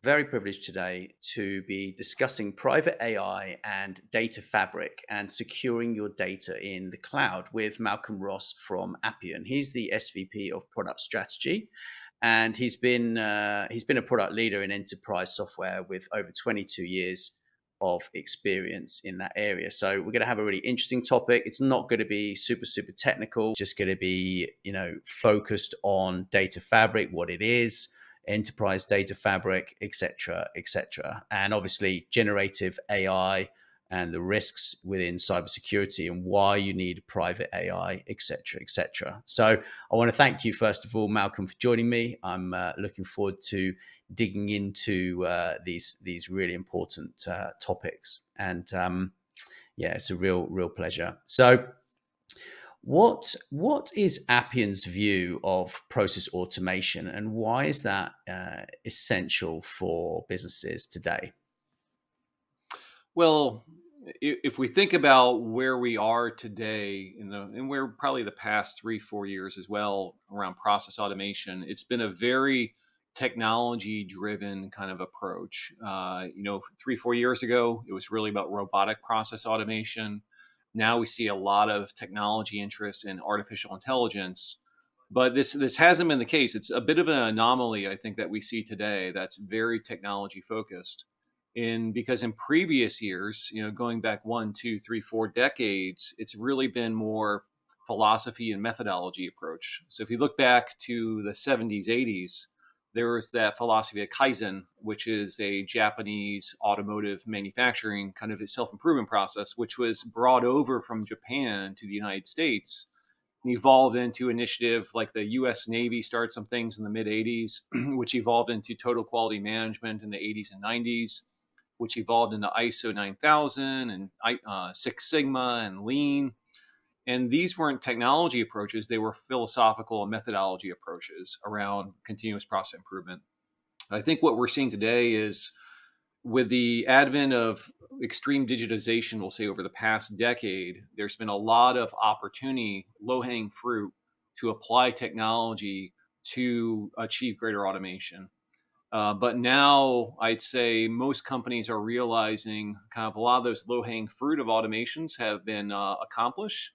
Very privileged today to be discussing private AI and data fabric and securing your data in the cloud with Malcolm Ross from Appian. He's the SVP of Product Strategy, and he's been a product leader in enterprise software with over 22 years of experience in that area. So we're going to have a really interesting topic. It's not going to be super technical. It's just going to be, focused on data fabric, what it is, enterprise data fabric, etc. And obviously generative AI and the risks within cybersecurity and why you need private AI, etc. So I want to thank you, first of all, Malcolm, for joining me. I'm looking forward to digging into these really important topics. And yeah, it's a real pleasure. So what is Appian's view of process automation, and why is that essential for businesses today? Well, if we think about where we are today, and where probably the past 3, 4 years as well around process automation, it's been a very technology-driven kind of approach. 3, 4 years ago, it was really about robotic process automation. Now we see a lot of technology interest in artificial intelligence, but this hasn't been the case. It's a bit of an anomaly, I think, that we see today that's very technology focused in because in previous years, going back 1, 2, 3, 4 decades, it's really been more philosophy and methodology approach. So if you look back to the 70s, 80s, there was that philosophy of Kaizen, which is a Japanese automotive manufacturing kind of a self-improvement process, which was brought over from Japan to the United States and evolved into initiative like the US Navy started some things in the mid 80s, which evolved into total quality management in the 80s and 90s, which evolved into ISO 9000 and Six Sigma and Lean. And these weren't technology approaches, they were philosophical and methodology approaches around continuous process improvement. I think what we're seeing today is with the advent of extreme digitization, we'll say over the past decade, there's been a lot of opportunity, low hanging fruit to apply technology to achieve greater automation. But now I'd say most companies are realizing kind of a lot of those low hanging fruit of automations have been accomplished.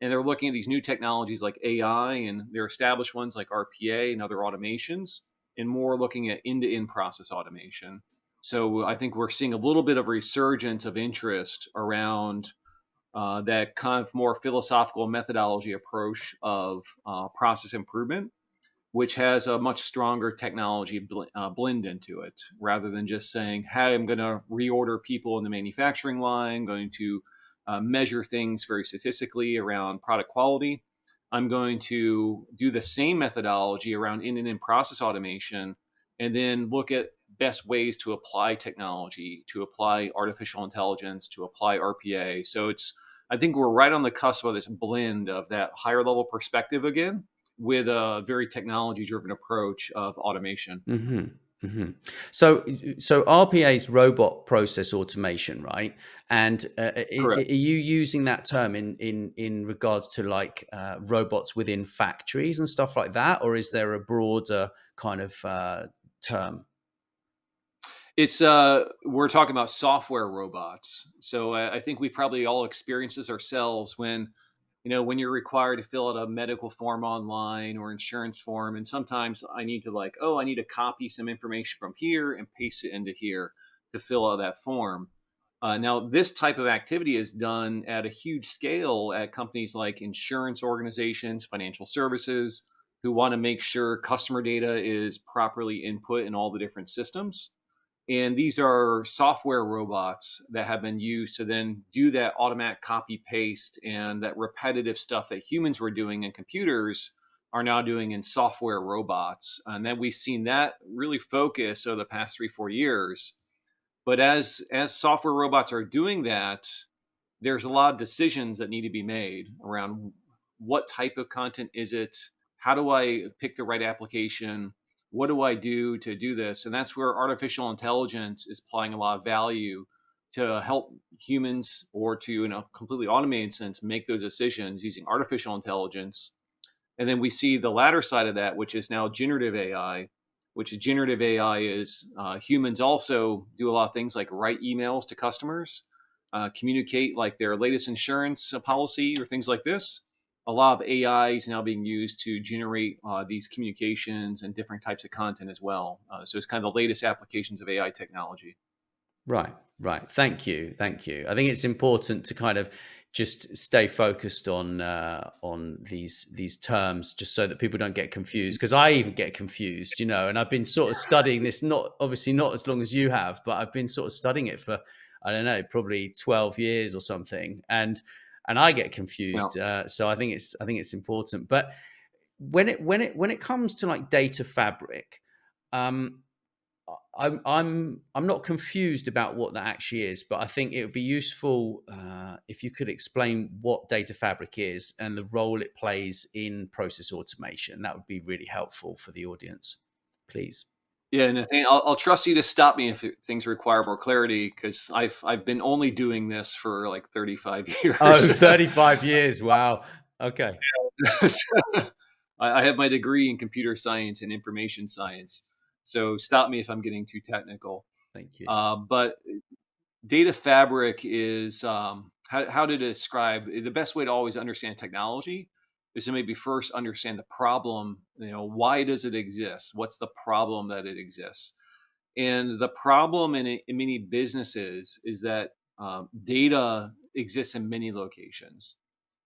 And they're looking at these new technologies like AI and their established ones like RPA and other automations, and more looking at end to end process automation. So I think we're seeing a little bit of resurgence of interest around that kind of more philosophical methodology approach of process improvement, which has a much stronger technology blend into it, rather than just saying, hey, I'm going to reorder people in the manufacturing line, going to measure things very statistically around product quality. I'm going to do the same methodology around end-to-end process automation, and then look at best ways to apply technology, to apply artificial intelligence, to apply RPA. So I think we're right on the cusp of this blend of that higher level perspective again, with a very technology driven approach of automation. hmm hmm So RPA is robot process automation, right? And are Correct. you using that term in regards to like robots within factories and stuff like that, or is there a broader kind of term? It's we're talking about software robots. So I think we probably all experienced this ourselves when when you're required to fill out a medical form online or insurance form, and sometimes I need to like, oh, I need to copy some information from here and paste it into here to fill out that form. Now, this type of activity is done at a huge scale at companies like insurance organizations, financial services, who want to make sure customer data is properly input in all the different systems. And these are software robots that have been used to then do that automatic copy paste and that repetitive stuff that humans were doing in computers are now doing in software robots. And then we've seen that really focus over the past 3, 4 years. But as software robots are doing that, there's a lot of decisions that need to be made around what type of content is it? How do I pick the right application? What do I do to do this? And that's where artificial intelligence is applying a lot of value to help humans, or to, in a completely automated sense, make those decisions using artificial intelligence. And then we see the latter side of that, which is now generative AI, which is generative AI is humans also do a lot of things like write emails to customers, communicate like their latest insurance policy or things like this. A lot of AI is now being used to generate these communications and different types of content as well. So it's kind of the latest applications of AI technology. Right, right. Thank you, thank you. I think it's important to kind of just stay focused on these terms, just so that people don't get confused. Because I even get confused, you know. And I've been sort of studying this, not obviously not as long as you have, but I've been sort of studying it for, I don't know, probably 12 years or something, and I get Yeah. confused. So I think it's important. But when it comes to like data fabric, um, I'm not confused about what that actually is, but I think it would be useful if you could explain what data fabric is and the role it plays in process automation. That would be really helpful for the audience, please. Yeah, Nathaniel, I'll trust you to stop me if things require more clarity, because I've been only doing this for like 35 Oh, years. 35 years. Wow. Okay. I have my degree in computer science and information science, so stop me if I'm getting too technical. Thank you. But data fabric is how to describe the best way to always understand technology is to maybe first understand the problem. Why does it exist? What's the problem that it exists? And the problem in many businesses is that data exists in many locations.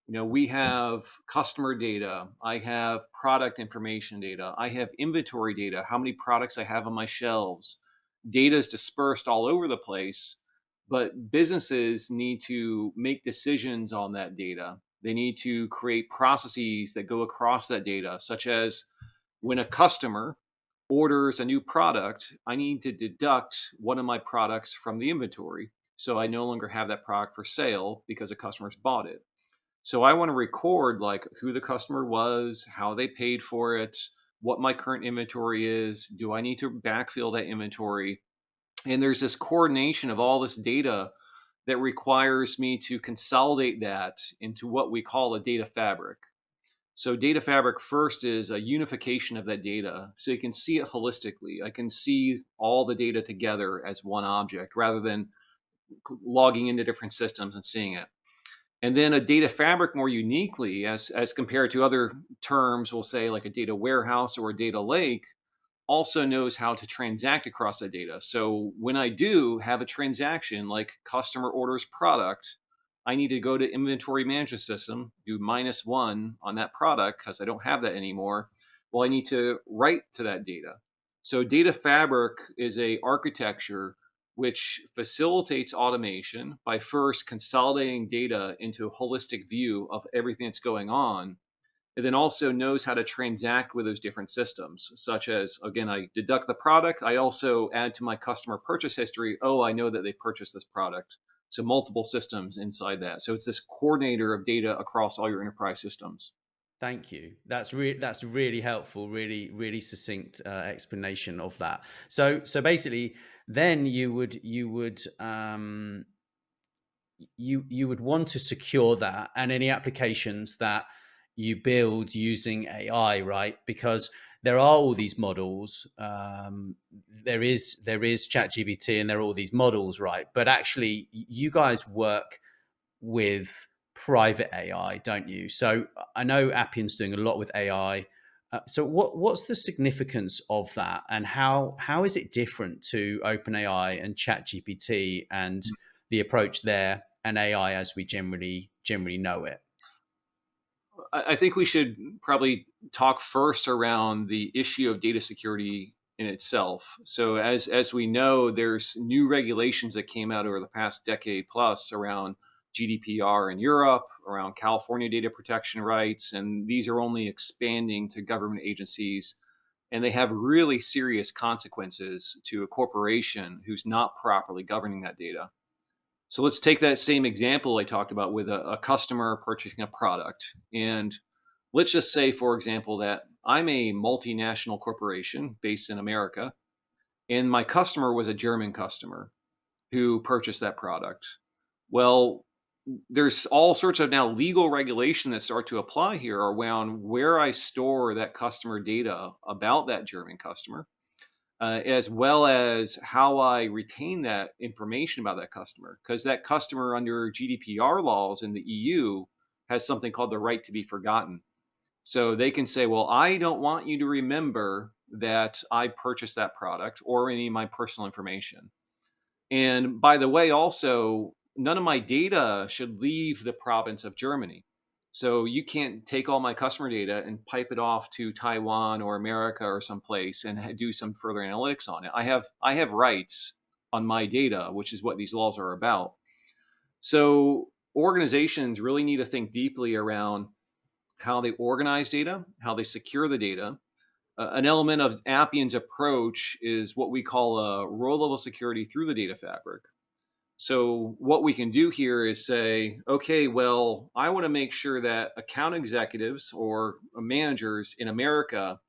We have customer data, I have product information data, I have inventory data, how many products I have on my shelves. Data is dispersed all over the place, but businesses need to make decisions on that data. They need to create processes that go across that data, such as when a customer orders a new product, I need to deduct one of my products from the inventory. So I no longer have that product for sale because a customer's bought it. So I want to record like who the customer was, how they paid for it, what my current inventory is. Do I need to backfill that inventory? And there's this coordination of all this data that requires me to consolidate that into what we call a data fabric. So data fabric first is a unification of that data so you can see it holistically. I can see all the data together as one object rather than logging into different systems and seeing it. And then a data fabric more uniquely, as compared to other terms, we'll say like a data warehouse or a data lake, also knows how to transact across that data. So when I do have a transaction like customer orders product, I need to go to inventory management system, do -1 on that product because I don't have that anymore. Well, I need to write to that data. So data fabric is a architecture which facilitates automation by first consolidating data into a holistic view of everything that's going on, and then also knows how to transact with those different systems, such as, again, I deduct the product. I also add to my customer purchase history, oh, I know that they purchased this product. So multiple systems inside that. So it's this coordinator of data across all your enterprise systems. Thank you. That's really helpful. Really, really succinct explanation of that. So basically, then you would want to secure that and any applications that you build using AI, right? Because there are all these models. There is ChatGPT, and there are all these models, right? But actually, you guys work with private AI, don't you? So I know Appian's doing a lot with AI. So what's the significance of that, and how is it different to OpenAI and ChatGPT and the approach there and AI as we generally know it? I think we should probably talk first around the issue of data security in itself. So as we know, there's new regulations that came out over the past decade plus around GDPR in Europe, around California data protection rights, and these are only expanding to government agencies. And they have really serious consequences to a corporation who's not properly governing that data. So let's take that same example I talked about with a customer purchasing a product. And let's just say, for example, that I'm a multinational corporation based in America, and my customer was a German customer who purchased that product. Well, there's all sorts of now legal regulation that start to apply here around where I store that customer data about that German customer. as well as how I retain that information about that customer. Because that customer, under GDPR laws in the EU, has something called the right to be forgotten. So they can say, well, I don't want you to remember that I purchased that product or any of my personal information. And by the way, also, none of my data should leave the province of Germany. So you can't take all my customer data and pipe it off to Taiwan or America or someplace and do some further analytics on it. I have rights on my data, which is what these laws are about. So organizations really need to think deeply around how they organize data, how they secure the data. An element of Appian's approach is what we call a row level security through the data fabric. So what we can do here is say, okay, well, I want to make sure that account executives or managers in America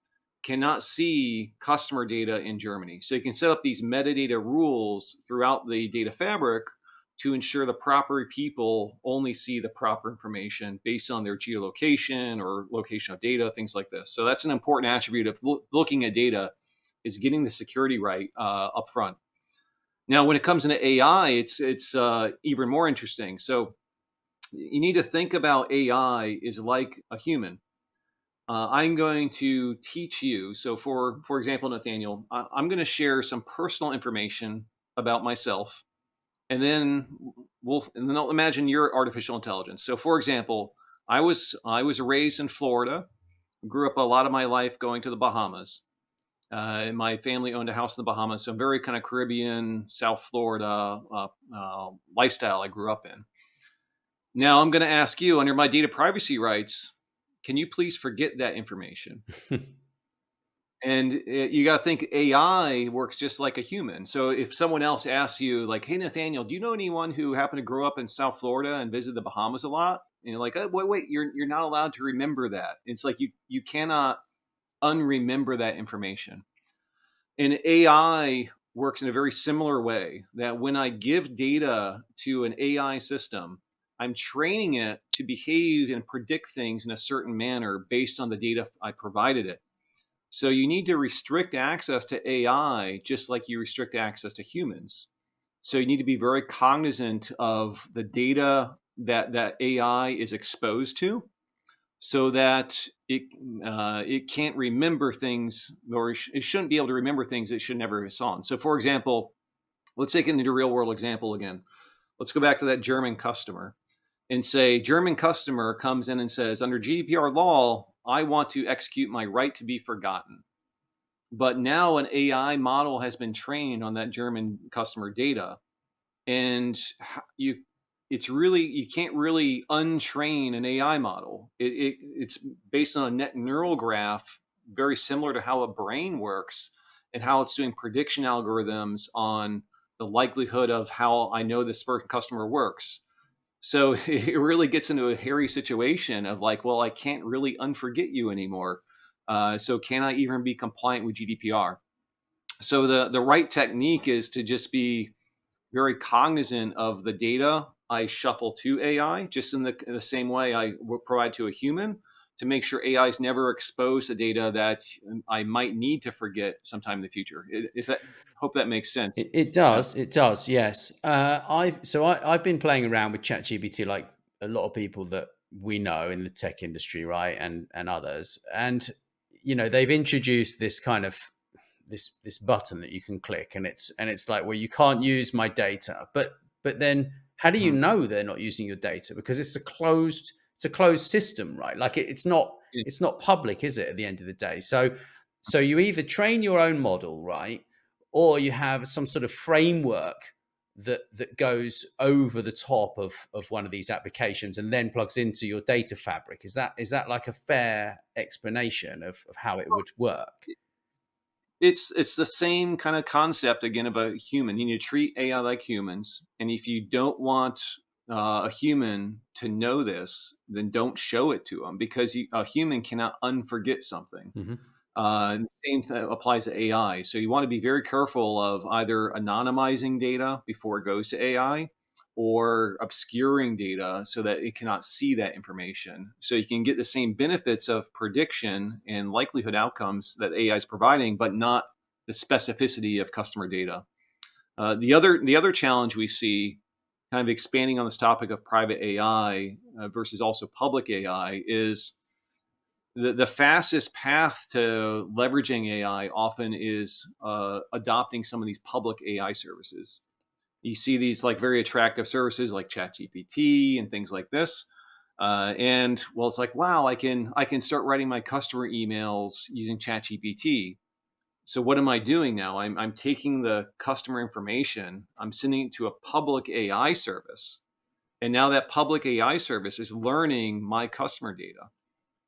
cannot see customer data in Germany. So you can set up these metadata rules throughout the data fabric to ensure the proper people only see the proper information based on their geolocation or location of data, things like this. So that's an important attribute of looking at data, is getting the security right up front. Now, when it comes into AI, it's even more interesting. So you need to think about AI is like a human. I'm going to teach you. So, for example, Nathaniel, I'm going to share some personal information about myself, and then I'll imagine your artificial intelligence. So, for example, I was raised in Florida, grew up a lot of my life going to the Bahamas. My family owned a house in the Bahamas, so very kind of Caribbean, South Florida lifestyle I grew up in. Now I'm going to ask you, under my data privacy rights, can you please forget that information? And you got to think AI works just like a human. So if someone else asks you, like, "Hey, Nathaniel, do you know anyone who happened to grow up in South Florida and visit the Bahamas a lot?" And you're like, "Oh, wait, you're not allowed to remember that." It's like you cannot unremember that information. And AI works in a very similar way, that when I give data to an AI system, I'm training it to behave and predict things in a certain manner based on the data I provided it. So you need to restrict access to AI just like you restrict access to humans. So you need to be very cognizant of the data that AI is exposed to, so that it can't remember things, or it shouldn't be able to remember things it should never have saw. So, for example, let's take it into a real world example again. Let's go back to that German customer and say, German customer comes in and says, under GDPR law, I want to execute my right to be forgotten. But now an AI model has been trained on that German customer data, and you you can't really untrain an AI model. It's based on a net neural graph, very similar to how a brain works and how it's doing prediction algorithms on the likelihood of how I know this customer works. So it really gets into a hairy situation of like, well, I can't really unforget you anymore. So can I even be compliant with GDPR? So the right technique is to just be very cognizant of the data I shuffle to AI, just in the same way I would provide to a human, to make sure AI is never exposed to data that I might need to forget sometime in the future. Hope that makes sense. It Yeah. does. It does. Yes. I've been playing around with ChatGPT like a lot of people that we know in the tech industry, right, and others. And they've introduced this kind of this button that you can click, and it's like, well, you can't use my data, but then how do you Mhm. know they're not using your data? Because it's a closed system, right? Like Yeah. it's not public, is it? At the end of the day, so you either train your own model, right, or you have some sort of framework that goes over the top of one of these applications and then plugs into your data fabric. Is that like a fair explanation of how it would work? It's the same kind of concept again about human. You need to treat AI like humans, and if you don't want a human to know this, then don't show it to them, because a human cannot unforget something. Hmm. And the same thing applies to AI. So you want to be very careful of either anonymizing data before it goes to AI, or obscuring data so that it cannot see that information. So you can get the same benefits of prediction and likelihood outcomes that AI is providing, but not the specificity of customer data. The other challenge we see, kind of expanding on this topic of private AI versus also public AI, is the fastest path to leveraging AI often is adopting some of these public AI services. You see these like very attractive services like ChatGPT and things like this. And well, it's like, wow, I can start writing my customer emails using ChatGPT. So what am I doing now? I'm taking the customer information, I'm sending it to a public AI service, and now that public AI service is learning my customer data.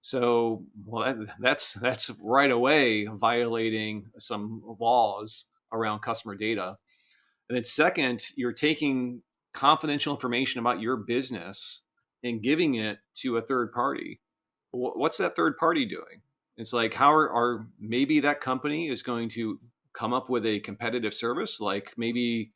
So, well, that's right away violating some laws around customer data. And then second, you're taking confidential information about your business and giving it to a third party. What's that third party doing? It's like, how are maybe that company is going to come up with a competitive service, like maybe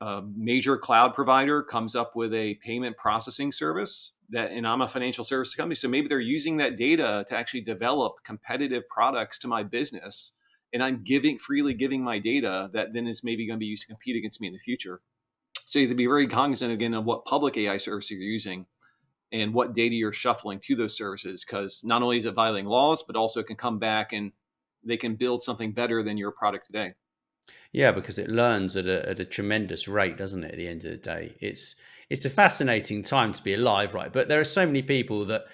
a major cloud provider comes up with a payment processing service that, and I'm a financial services company, so maybe they're using that data to actually develop competitive products to my business, and I'm giving freely giving my data that then is maybe going to be used to compete against me in the future. So you have to be very cognizant again of what public AI service you're using and what data you're shuffling to those services, because not only is it violating laws, but also it can come back and they can build something better than your product today. Yeah, because it learns at a tremendous rate, doesn't it? At the end of the day, it's a fascinating time to be alive, right? But there are so many people that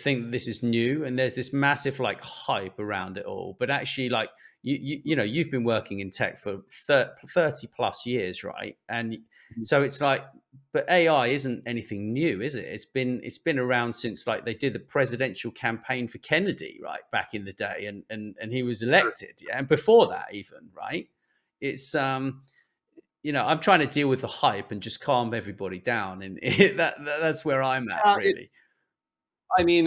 think that this is new, and there's this massive like hype around it all. But actually, like you know, you've been working in tech for 30 plus years, right? And so it's like, but AI isn't anything new, is it? It's been around since like they did the presidential campaign for Kennedy, right, back in the day, and he was Sure. elected, yeah, and before that even, right? It's I'm trying to deal with the hype and just calm everybody down, and that's where I'm at, really. It's, I mean,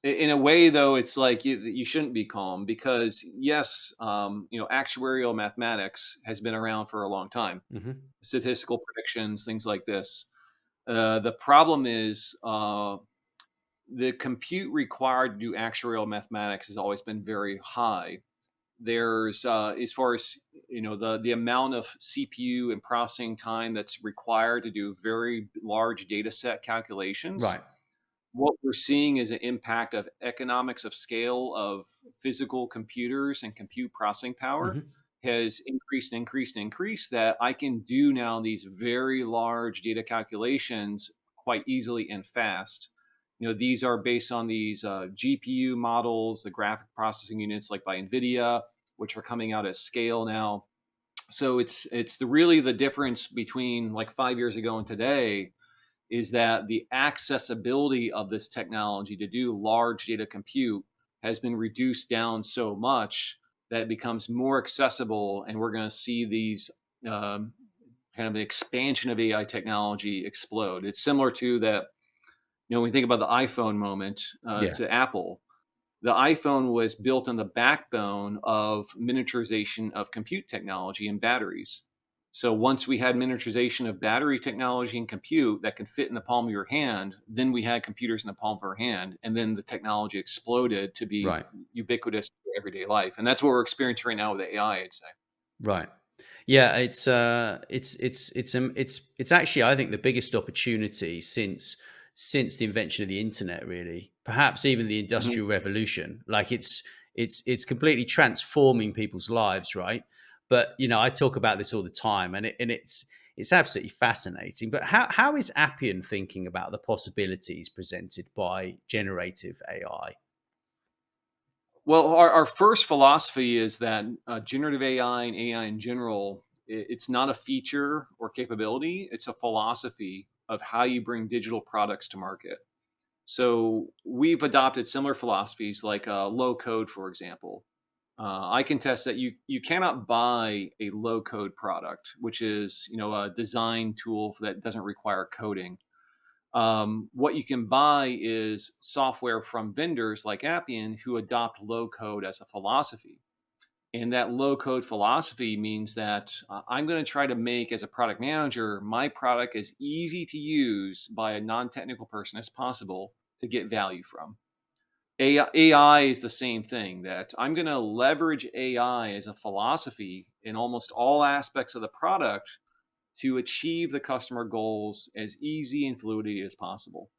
in a way, though, it's like you shouldn't be calm because, yes, actuarial mathematics has been around for a long time, Hmm. statistical predictions, things like this. The problem is the compute required to do actuarial mathematics has always been very high. There's as far as the amount of CPU and processing time that's required to do very large data set calculations. Right. What we're seeing is an impact of economics of scale of physical computers and compute processing power Hmm. has increased, that I can do now these very large data calculations quite easily and fast. These are based on these GPU models, the graphic processing units like by NVIDIA, which are coming out at scale now. So it's really the difference between like 5 years ago and today is that the accessibility of this technology to do large data compute has been reduced down so much that it becomes more accessible, and we're going to see these kind of the expansion of AI technology explode. It's similar to that, when we think about the iPhone moment Yeah. to Apple. The iPhone was built on the backbone of miniaturization of compute technology and batteries. So once we had miniaturization of battery technology and compute that could fit in the palm of your hand, then we had computers in the palm of our hand, and then the technology exploded to be Right. ubiquitous for everyday life. And that's what we're experiencing right now with AI, I'd say. Right. Yeah, it's actually, I think, the biggest opportunity since the invention of the internet, really. Perhaps even the Mhm. industrial revolution. Like it's completely transforming people's lives, right? But I talk about this all the time, and it's absolutely fascinating. But how is Appian thinking about the possibilities presented by generative AI? Well, our first philosophy is that generative AI and AI in general, it's not a feature or capability, it's a philosophy of how you bring digital products to market. So we've adopted similar philosophies like low code, for example. I can test that you cannot buy a low code product, which is a design tool that doesn't require coding. What you can buy is software from vendors like Appian who adopt low code as a philosophy. And that low code philosophy means that I'm going to try to make, as a product manager, my product as easy to use by a non technical person as possible to get value from. AI is the same thing, that I'm going to leverage AI as a philosophy in almost all aspects of the product to achieve the customer goals as easy and fluidly as possible.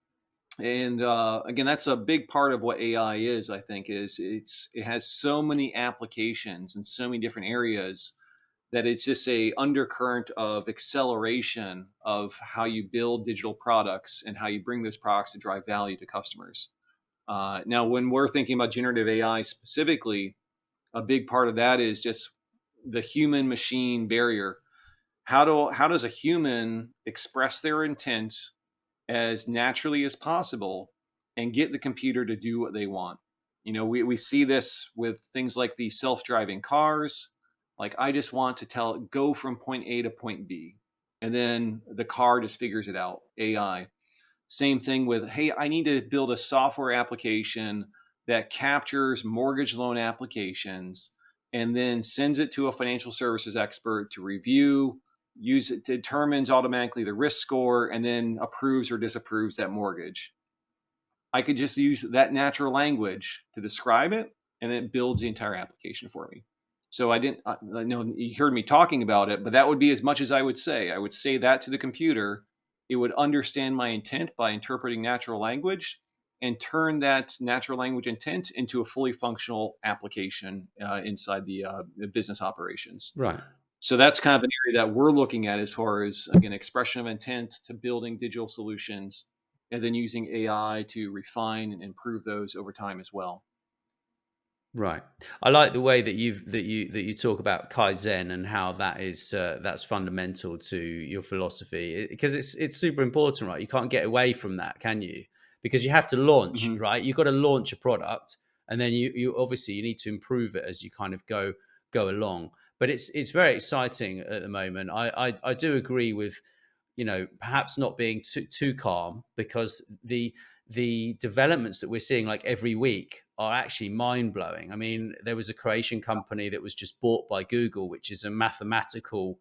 And again, that's a big part of what AI is. I think is it has so many applications in so many different areas that it's just a undercurrent of acceleration of how you build digital products and how you bring those products to drive value to customers. Now, when we're thinking about generative AI specifically, a big part of that is just the human machine barrier. How does a human express their intent as naturally as possible and get the computer to do what they want? We see this with things like the self-driving cars. Like, I just want to tell it, go from point A to point B. And then the car just figures it out, AI. Same thing with, hey, I need to build a software application that captures mortgage loan applications and then sends it to a financial services expert to review, use it, determines automatically the risk score, and then approves or disapproves that mortgage. I could just use that natural language to describe it, and it builds the entire application for me. So I know you heard me talking about it, but that would be as much as I would say. I would say that to the computer. It would understand my intent by interpreting natural language and turn that natural language intent into a fully functional application inside the business operations. Right. So that's kind of an area that we're looking at as far as, again, expression of intent to building digital solutions, and then using AI to refine and improve those over time as well. Right. I like the way that you talk about Kaizen and how that's fundamental to your philosophy, because it's super important, right? You can't get away from that, can you? Because you have to launch, Mm-hmm. right? You've got to launch a product, and then you obviously you need to improve it as you kind of go along. But it's very exciting at the moment. I do agree with, perhaps not being too calm, because the developments that we're seeing like every week are actually mind-blowing. I mean, there was a Croatian company that was just bought by Google, which is a mathematical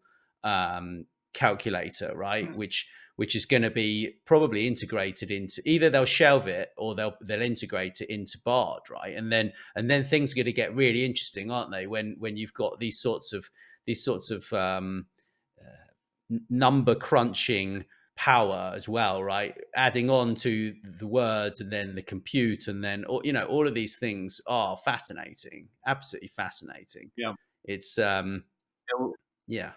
calculator, right? Which is going to be probably integrated into, either they'll shelve it or they'll integrate it into Bard, right? And then things are going to get really interesting, aren't they? When you've got these sorts of number crunching power as well, right? Adding on to the words and then the compute, and then all of these things are fascinating, absolutely fascinating. Yeah. It's yeah.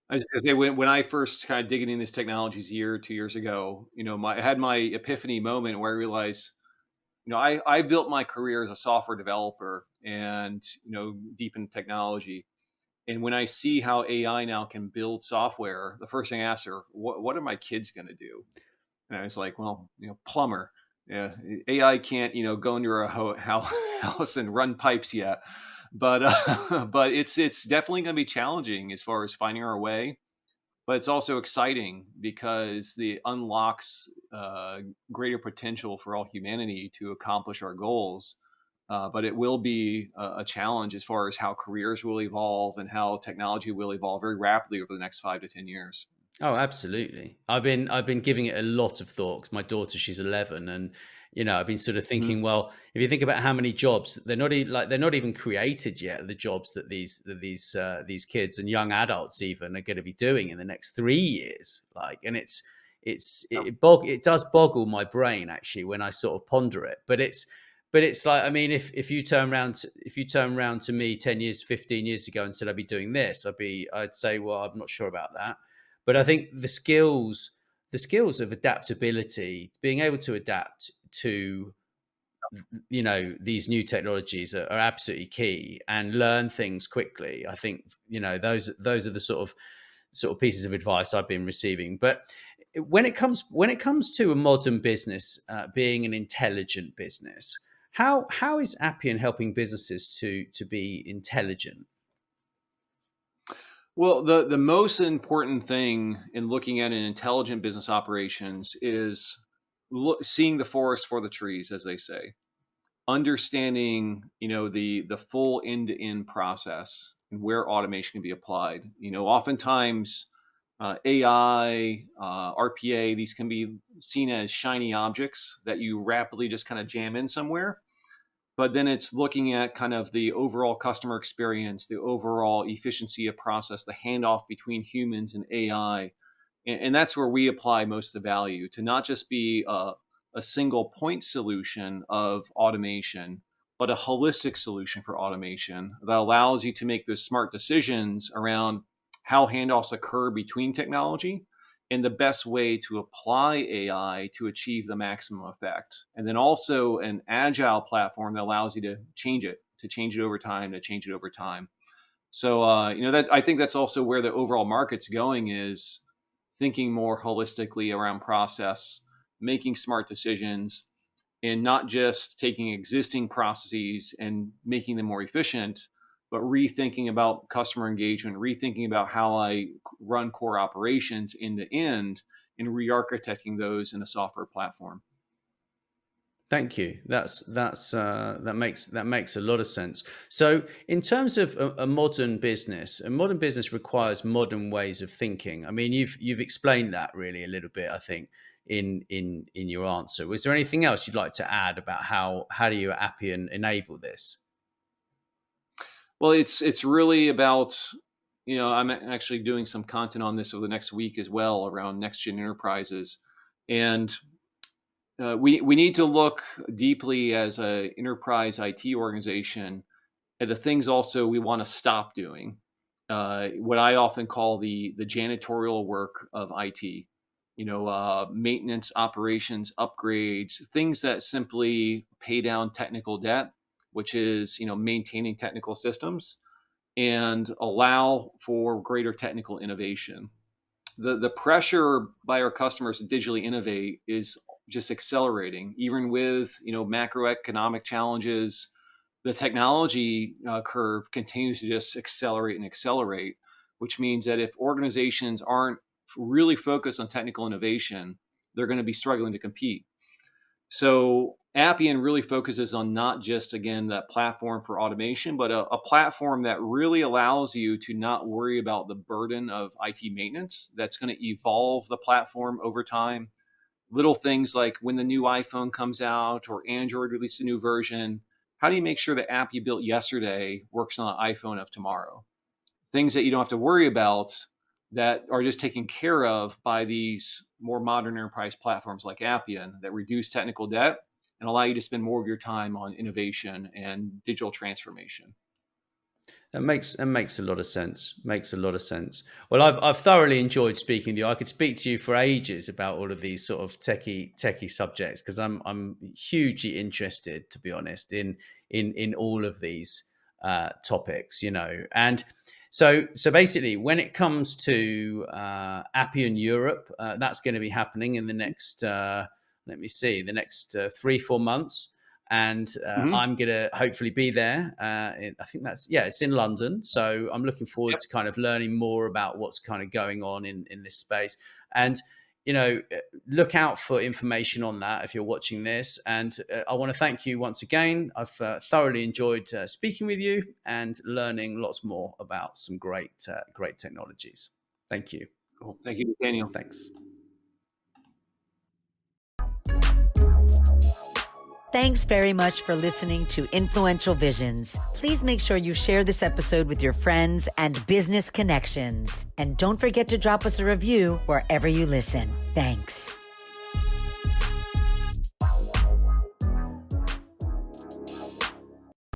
I was gonna say, when I first kind of digging in these technologies a year, 2 years ago, I had my epiphany moment where I realized, I built my career as a software developer and, deep in technology. And when I see how AI now can build software, the first thing I asked her, what are my kids going to do? And I was like, well, plumber. Yeah, AI can't, go into a house and run pipes yet, but but it's definitely going to be challenging as far as finding our way. But it's also exciting because it unlocks greater potential for all humanity to accomplish our goals. But it will be a challenge as far as how careers will evolve and how technology will evolve very rapidly over the next 5 to 10 years. Oh, absolutely. I've been giving it a lot of thought, 'cause my daughter, she's 11, and I've been sort of Mhm. thinking, well, if you think about how many jobs they're not even created yet, the jobs that these kids and young adults even are going to be doing in the next 3 years, like, and it does boggle my brain actually when I sort of ponder it, but it's like, I mean, if you turn around to me 10 years, 15 years ago and said I'd be doing this, I'd say, well, I'm not sure about that. But I think the skills of adaptability, being able to adapt to these new technologies are absolutely key, and learn things quickly. I think those are the sort of pieces of advice I've been receiving. But when it comes to a modern business being an intelligent business, how is Appian helping businesses to be intelligent? Well, the most important thing in looking at an intelligent business operations is seeing the forest for the trees, as they say. Understanding, the full end-to-end process and where automation can be applied. Oftentimes AI, RPA, these can be seen as shiny objects that you rapidly just kind of jam in somewhere. but then it's looking at kind of the overall customer experience, the overall efficiency of process, the handoff between humans and AI. And that's where we apply most of the value, to not just be a single point solution of automation, but a holistic solution for automation that allows you to make those smart decisions around how handoffs occur between technology and the best way to apply AI to achieve the maximum effect. And then also an agile platform that allows you to change it, over time, So, that I think that's also where the overall market's going, is thinking more holistically around process, making smart decisions, and not just taking existing processes and making them more efficient, but rethinking about customer engagement, rethinking about how I run core operations end to end, and re-architecting those in a software platform. Thank you. That makes a lot of sense. So, in terms of a modern business requires modern ways of thinking. I mean, you've explained that really a little bit, I think, in your answer. Was there anything else you'd like to add about how do you at Appian enable this? Well, it's really about, I'm actually doing some content on this over the next week as well around next gen enterprises, and we need to look deeply as a enterprise IT organization at the things also we want to stop doing. What I often call the janitorial work of IT. Maintenance, operations, upgrades, things that simply pay down technical debt, which is maintaining technical systems, and allow for greater technical innovation. The pressure by our customers to digitally innovate is just accelerating, even with macroeconomic challenges. The technology curve continues to just accelerate and accelerate, which means that if organizations aren't really focused on technical innovation, they're going to be struggling to compete. So Appian really focuses on not just, again, that platform for automation, but a platform that really allows you to not worry about the burden of IT maintenance that's going to evolve the platform over time. Little things like when the new iPhone comes out or Android releases a new version, how do you make sure the app you built yesterday works on an iPhone of tomorrow? Things that you don't have to worry about, that are just taken care of by these more modern enterprise platforms like Appian, that reduce technical debt and allow you to spend more of your time on innovation and digital transformation. That makes a lot of sense. Makes a lot of sense. Well, I've thoroughly enjoyed speaking to you. I could speak to you for ages about all of these sort of techie subjects, because I'm hugely interested, to be honest, in all of these topics. And so basically, when it comes to Appian Europe, that's going to be happening in the next the next 3-4 months. And I'm going to hopefully be there. I think it's in London. So I'm looking forward to kind of learning more about what's kind of going on in this space. And, look out for information on that if you're watching this. And I want to thank you once again. I've thoroughly enjoyed speaking with you and learning lots more about some great technologies. Thank you. Cool. Thank you, Nathaniel. Thanks. Thanks very much for listening to Influential Visions. Please make sure you share this episode with your friends and business connections. And don't forget to drop us a review wherever you listen. Thanks.